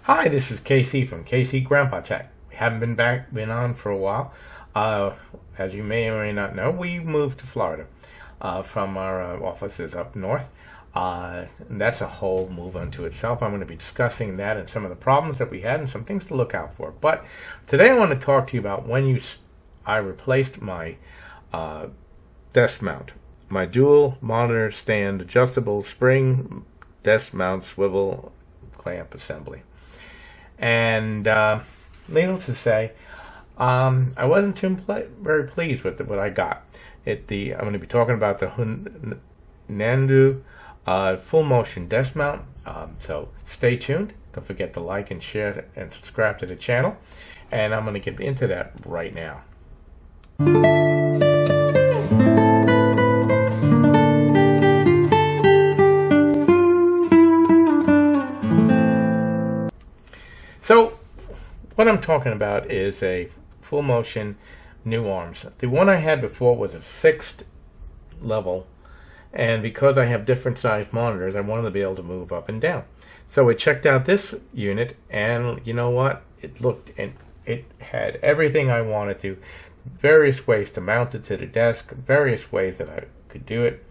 Hi, this is KC from KC Grandpa Tech. We haven't been on for a while. As you may or may not know, we moved to Florida from our offices up north. And that's a whole move unto itself. I'm going to be discussing that and some of the problems that we had and some things to look out for. But today I want to talk to you about when I replaced my desk mount, my dual monitor stand adjustable spring desk mount swivel clamp assembly. And needless to say, I wasn't very pleased with what I got. I'm going to be talking about the Huanuo full motion desk mount. So stay tuned. Don't forget to like and share and subscribe to the channel. And I'm going to get into that right now. So, what I'm talking about is a full motion new arms. The one I had before was a fixed level, and because I have different sized monitors, I wanted to be able to move up and down. So I checked out this unit, and you know what? It had everything I wanted to, various ways to mount it to the desk, various ways that I could do it.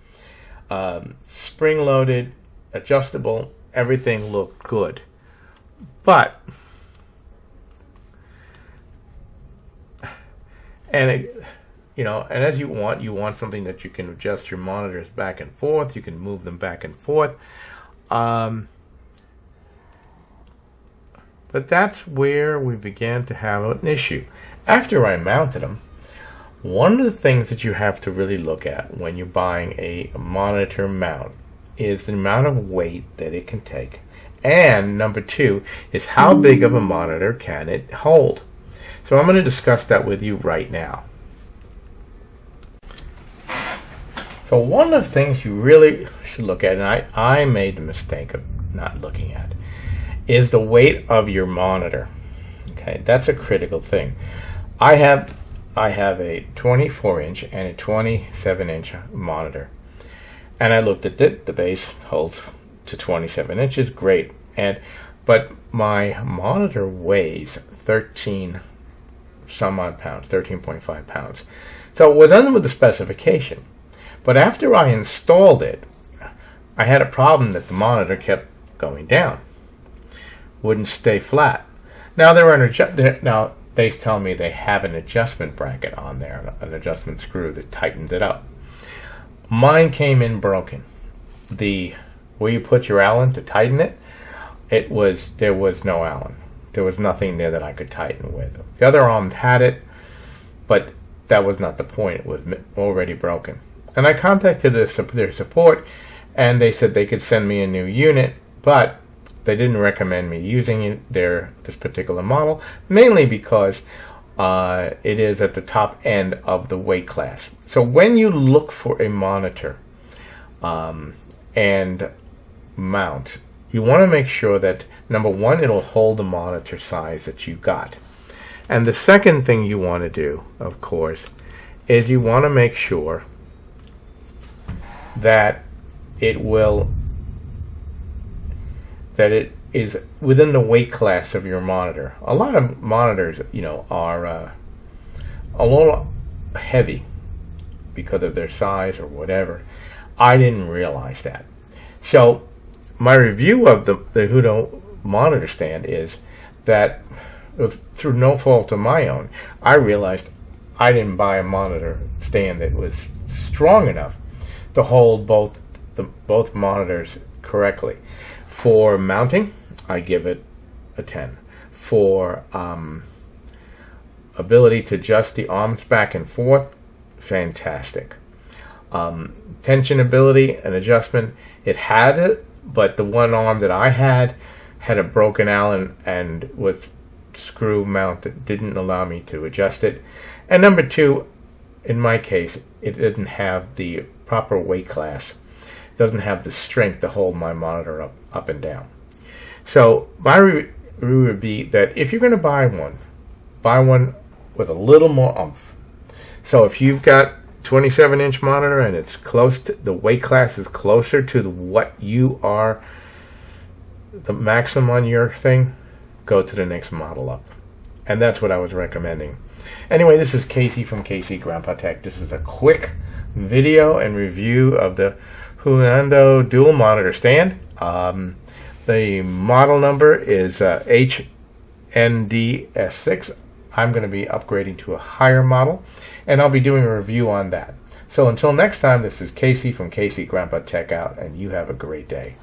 Spring loaded, adjustable, everything looked good. But and as you want something that you can adjust your monitors back and forth. You can move them back and forth. But that's where we began to have an issue. After I mounted them, one of the things that you have to really look at when you're buying a monitor mount is the amount of weight that it can take. And number two is how big of a monitor can it hold. So I'm going to discuss that with you right now. So one of the things you really should look at, and I made the mistake of not looking at, is the weight of your monitor. Okay, that's a critical thing. I have a 24-inch and a 27-inch monitor. And I looked at it. The base holds to 27 inches, great. But my monitor weighs 13 some odd pounds, 13.5 pounds. So it was under the specification. But after I installed it, I had a problem that the monitor kept going down, wouldn't stay flat. Now now they tell me they have an adjustment bracket on there, an adjustment screw that tightens it up. Mine came in broken. Where you put your Allen to tighten it, there was no Allen. There was nothing there that I could tighten with. The other arm had it, but that was not the point. It was already broken. And I contacted their support, and they said they could send me a new unit, but they didn't recommend me using this particular model, mainly because it is at the top end of the weight class. So when you look for a monitor and mount, you want to make sure that, number one, it'll hold the monitor size that you got. And the second thing you want to do, of course, is you want to make sure that it is within the weight class of your monitor. A lot of monitors, are a little heavy because of their size or whatever. I didn't realize that. So my review of the Huanuo monitor stand is that through no fault of my own, I realized I didn't buy a monitor stand that was strong enough to hold both monitors correctly. For mounting, I give it a 10. For ability to adjust the arms back and forth, fantastic. Tension ability and adjustment, it had it, but the one arm that I had a broken Allen and with screw mount that didn't allow me to adjust it. And number two, in my case, it didn't have the proper weight class. It doesn't have the strength to hold my monitor up and down. So my review would be that if you're going to buy one with a little more oomph. So if you've got 27-inch monitor and it's close to the weight class is closer to what you are the maximum on your thing, go to the next model up. And that's what I was recommending. Anyway, this is Casey from Casey Grandpa Tech. This is a quick video and review of the Huanuo dual monitor stand. The model number is HNDS6. I'm going to be upgrading to a higher model, and I'll be doing a review on that. So until next time, this is Casey from Casey Grandpa Tech out, and you have a great day.